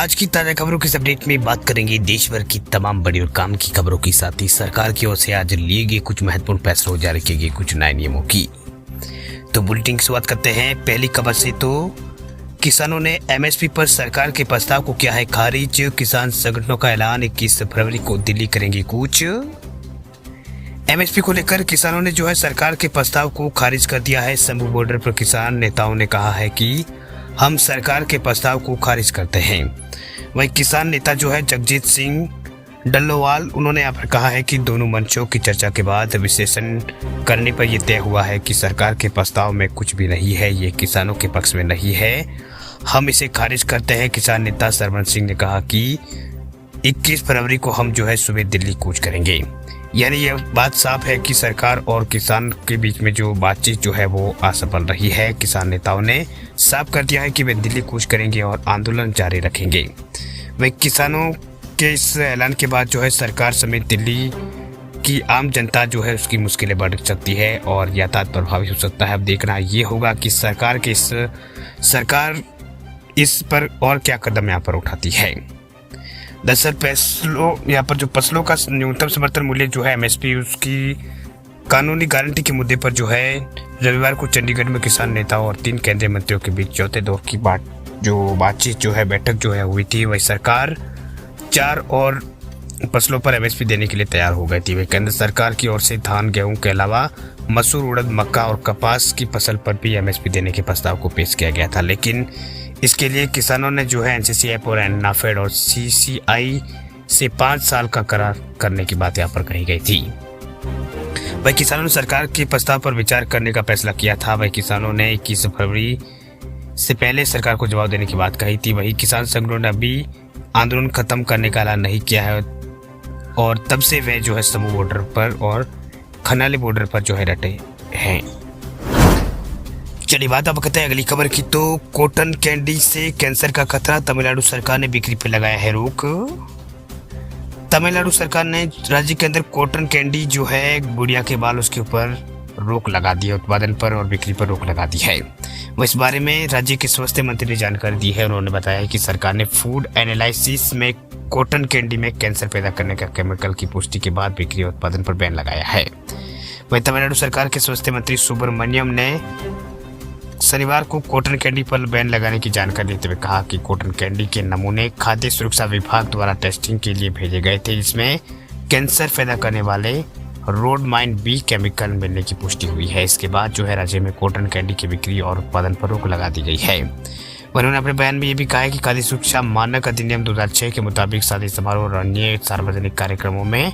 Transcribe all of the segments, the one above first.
आज की ताजा खबरों की इस अपडेट में बात करेंगे देश भर की तमाम बड़ी और काम की खबरों के साथ ही सरकार की ओर से आज लिए गए कुछ महत्वपूर्ण फैसलों जारी किए गए कुछ नए नियमों की। तो बुलेटिन की शुरुआत करते हैं पहली खबर से। तो किसानों ने एमएसपी पर सरकार के प्रस्ताव को किया है खारिज। किसान संगठनों का ऐलान 21 फरवरी को दिल्ली करेंगे कूच। एमएसपी को लेकर किसानों ने जो है सरकार के प्रस्ताव को खारिज कर दिया है। शंभू बॉर्डर पर किसान नेताओं ने कहा है कि हम सरकार के प्रस्ताव को खारिज करते हैं। वहीं किसान नेता जो है जगजीत सिंह डल्लोवाल, उन्होंने यहाँ पर कहा है कि दोनों मंचों की चर्चा के बाद विश्लेषण करने पर यह तय हुआ है कि सरकार के प्रस्ताव में कुछ भी नहीं है, ये किसानों के पक्ष में नहीं है, हम इसे खारिज करते हैं। किसान नेता सरवन सिंह ने कहा कि 21 फरवरी को हम जो है सुबह दिल्ली कूच करेंगे। यानी यह बात साफ है कि सरकार और किसान के बीच में जो बातचीत जो है वो असफल रही है। किसान नेताओं ने साफ कर दिया है कि वे दिल्ली कूच करेंगे और आंदोलन जारी रखेंगे। वे किसानों के इस ऐलान के बाद जो है सरकार समेत दिल्ली की आम जनता जो है उसकी मुश्किलें बढ़ सकती है और यातायात प्रभावित हो सकता है। अब देखना ये होगा कि सरकार इस पर और क्या कदम यहाँ पर उठाती है। दरअसल फैसलों यहाँ पर जो फसलों का न्यूनतम समर्थन मूल्य जो है एमएसपी, उसकी कानूनी गारंटी के मुद्दे पर जो है रविवार को चंडीगढ़ में किसान नेताओं और 3 केंद्रीय मंत्रियों के बीच चौथे दौर की बातचीत जो है बैठक जो है हुई थी। वही सरकार 4 और फसलों पर एमएसपी देने के लिए तैयार हो गई थी। वही केंद्र सरकार की ओर से धान, गेहूं के अलावा मसूर, उड़द, मक्का और कपास की फसल पर भी एमएसपी देने के प्रस्ताव को पेश किया गया था। लेकिन इसके लिए किसानों ने जो है एनसीसीएफ और नाफेड और सीसीआई से 5 साल का करार करने की बात यहाँ पर कही गई थी। वही किसानों ने सरकार के प्रस्ताव पर विचार करने का फैसला किया था। वही किसानों ने 21 फरवरी से पहले सरकार को जवाब देने की बात कही थी। वही किसान संगठनों ने अभी आंदोलन खत्म करने का ऐलान नहीं किया है और तब से वे जो है शंभू बॉर्डर पर और खनाली बॉर्डर पर जो है डटे हैं। चलिए बात अब करते हैं अगली खबर की। तो कॉटन कैंडी से कैंसर का खतरा, तमिलनाडु सरकार ने बिक्री पर लगाया है रोक। तमिलनाडु सरकार ने राज्य के अंदर कॉटन कैंडी जो है गुड़िया के बाल, उसके ऊपर रोक लगा दी है, उत्पादन पर और बिक्री पर रोक लगा दी है। वो इस बारे में राज्य के स्वास्थ्य मंत्री ने जानकारी दी है। उन्होंने बताया कि सरकार ने फूड एनालिसिस में कॉटन कैंडी में कैंसर पैदा करने का केमिकल की पुष्टि के बाद बिक्री और उत्पादन पर बैन लगाया है। वहीं तमिलनाडु सरकार के स्वास्थ्य मंत्री सुब्रमण्यम ने शनिवार को कॉटन कैंडी पर बैन लगाने की जानकारी देते हुए कहा कि कॉटन कैंडी के नमूने खाद्य सुरक्षा विभाग द्वारा टेस्टिंग के लिए भेजे गए थे, जिसमें कैंसर पैदा करने वाले रोडमाइन बी केमिकल मिलने की पुष्टि हुई है। इसके बाद जो है राज्य में कॉटन कैंडी की बिक्री और उत्पादन पर रोक लगा दी गई है। उन्होंने अपने बयान में ये भी कहा है कि खाद्य सुरक्षा मानक अधिनियम 2006 के मुताबिक शादी समारोह और अन्य सार्वजनिक कार्यक्रमों में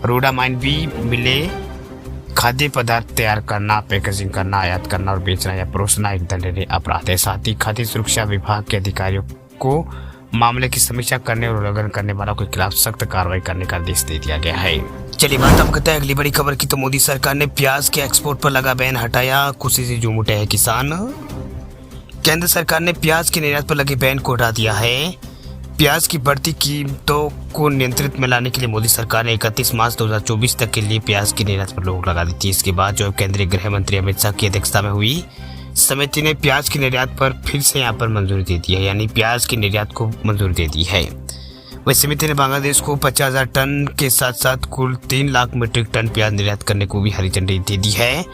रोडामाइन बी मिले खाद्य पदार्थ तैयार करना, पैकेजिंग करना, आयात करना और बेचना या परोसना एक दंडनीय अपराध है। साथ ही खाद्य सुरक्षा विभाग के अधिकारियों को मामले की समीक्षा करने और उल्लंघन करने वालों के खिलाफ सख्त कार्रवाई करने का आदेश दे दिया गया है। चलिए बात हम करते हैं अगली बड़ी खबर की। तो मोदी सरकार ने प्याज के एक्सपोर्ट पर लगा बैन हटाया, खुशी से झूम उठे हैं किसान। केंद्र सरकार ने प्याज के निर्यात पर लगे बैन को हटा दिया है। प्याज की बढ़ती कीमतों को नियंत्रित में लाने के लिए मोदी सरकार ने 31 मार्च 2024 तक के लिए प्याज की निर्यात पर रोक लगा दी थी। इसके बाद जो केंद्रीय गृह मंत्री अमित शाह की अध्यक्षता में हुई समिति ने प्याज की निर्यात पर फिर से यहाँ पर मंजूरी दे दी है, यानी प्याज की निर्यात को मंजूरी दे दी है। वही समिति ने बांग्लादेश को 50,000 टन के साथ साथ कुल 3 लाख मीट्रिक टन प्याज निर्यात करने को भी हरी झंडी दे दी है।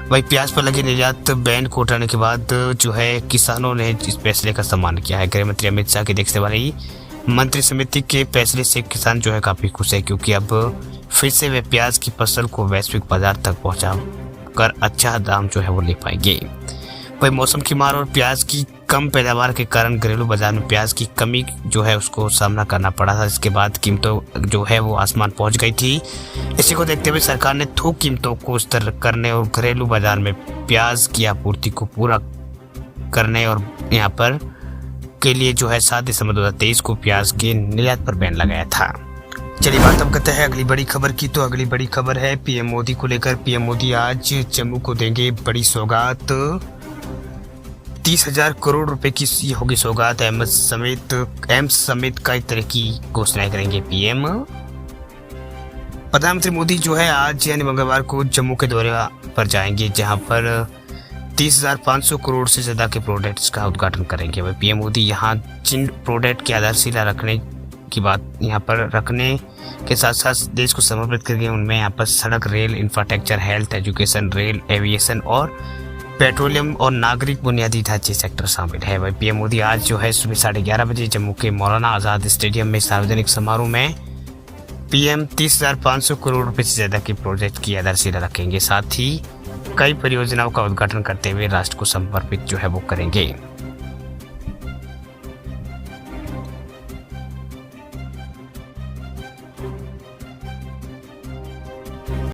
वही प्याज पर लगे निर्यात बैन को उठाने के बाद जो है किसानों ने इस फैसले का सम्मान किया है। गृह मंत्री अमित शाह की अध्यक्षता वाली मंत्री समिति के फैसले से किसान जो है काफी खुश है, क्योंकि अब फिर से वे प्याज की फसल को वैश्विक बाजार तक पहुंचा कर अच्छा दाम जो है वो ले पाएंगे। वही मौसम की मार और प्याज की कम पैदावार के कारण घरेलू बाजार में प्याज की कमी जो है उसको सामना करना पड़ा था। इसके बाद कीमतों जो है वो आसमान पहुंच गई थी। इसी को देखते हुए सरकार ने थोक कीमतों को स्थिर करने और घरेलू बाजार में प्याज की आपूर्ति को पूरा करने और यहाँ पर के लिए जो है 7 दिसंबर 2023 को प्याज के निर्यात पर बैन लगाया था। चलिए बात हम करते हैं अगली बड़ी खबर की। तो अगली बड़ी खबर है पीएम मोदी को लेकर। पीएम मोदी आज जम्मू को देंगे बड़ी सौगात, 30,000 करोड़ रुपए की ये होगी सौगात। एम्स समेत कई तरह की घोषणाएं करेंगे पीएम। प्रधानमंत्री मोदी जो है आज यानी मंगलवार को जम्मू के दौरे पर जाएंगे, जहां पर 30,500 करोड़ से ज़्यादा के प्रोजेक्ट्स का उद्घाटन करेंगे। वही पीएम मोदी यहाँ जिन प्रोजेक्ट की आधारशिला रखने की बात यहाँ पर रखने के साथ साथ देश को समर्पित करेंगे, उनमें यहाँ पर सड़क, rail, infrastructure, health, education, rail, aviation और पेट्रोलियम और नागरिक बुनियादी ढांचे सेक्टर शामिल है। वही पीएम मोदी आज जो है सुबह 11:30 बजे जम्मू के मौलाना आज़ाद स्टेडियम में सार्वजनिक समारोह में पीएम 30,500 करोड़ रुपए से ज़्यादा के प्रोजेक्ट की आधारशिला रखेंगे। साथ ही कई परियोजनाओं का उद्घाटन करते हुए राष्ट्र को समर्पित जो है वो करेंगे।